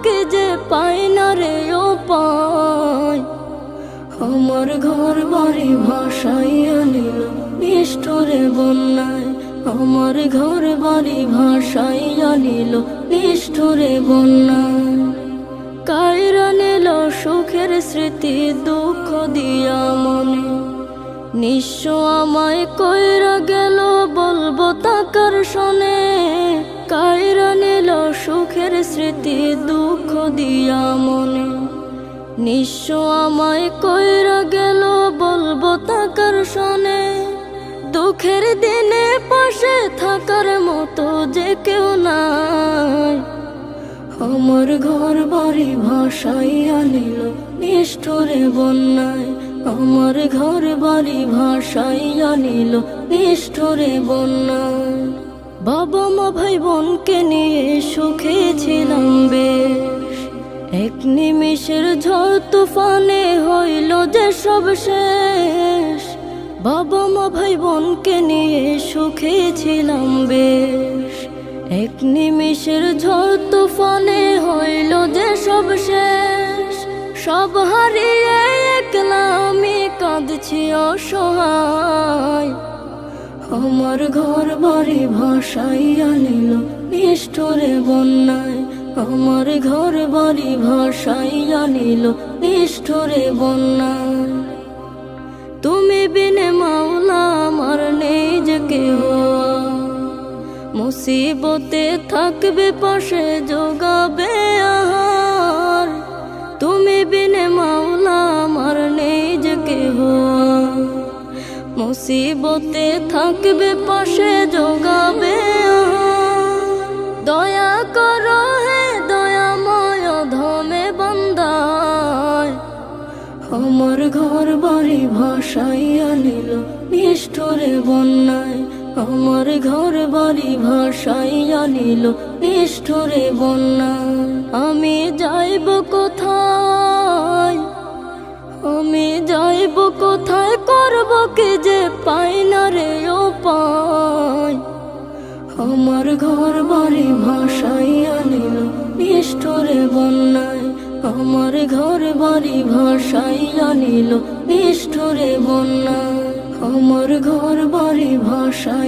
কি যে পাই না রে উপায়। আমার ঘর বাড়ি ভাসাইয়া নিল নিষ্ঠুরে বন্যায়, আমার ঘর বাড়ি ভাসাইয়া নিল নিষ্ঠুরে বন্যায়। কাইরা নিল সুখের স্মৃতি দুঃখ দিয়া মনে, নিঃস্ব আমায় কইরা গেল বলবো তাকার শোনে। কাইরা নিল সুখের স্মৃতি দুঃখ দিয়া মনে, নিঃস্ব আমায় কইরা গেল বলবো তাকার শোনে। দুঃখের দিনে পাশে থাকার মতো যে কেউ নাই, আমার ঘর বাড়ি ভাসাইয়া নিল নিষ্ঠুরে বন্যায়, আমার ঘর বাড়ি ভাসাইয়া নিল নিষ্ঠুরে বন্যায়। বাবা মা ভাই বোনকে নিয়ে সুখে ছিলাম বেশ, এক নিমিষের ঝড় তুফানে হইল যে সব শেষ। বাবা মা ভাই বোনকে নিয়ে সুখে ছিলাম বেশ, এক নিমিষের ঝড় তুফানে হইল যে সব শেষ। সব হারিয়ে একলা আমি কাঁদছি অসহায়, আমার ঘর বাড়ি ভাসাইয়া নিল নিষ্ঠুরে বন্যায়, আমার ঘর বাড়ি ভাসাইয়া নিল নিষ্ঠুরে বন্যায়। তুমি বিনে মাওলা আমার নেই যে কেহ, মুসিবতে থাকবে পাশে যোগাবে আহার। তুমি বিনে মাওলা আমার নেই যে কেহ, মুসিবতে থাকবে পাশে যোগাবে আহার। দয়া করো হে দয়াময় ধমে বান্দায়, আমার ঘর বাড়ি ভাসাইয়া নিল নিষ্ঠুরে বন্যায়, আমার ঘর বাড়ি ভাসাইয়া নিল নিষ্ঠুরে বন্যায়। আমি যাইব কোথায়, আমি যাইব কোথায়, করব কি যে পাই না রে উপায়। আমার ঘর বাড়ি ভাসাইয়া নিল নিষ্ঠুরে বন্যায়, আমার ঘর বাড়ি ভাসাইয়া নিল নিষ্ঠুরে বন্যায়, আমার ঘর বাড়ি ভাসাই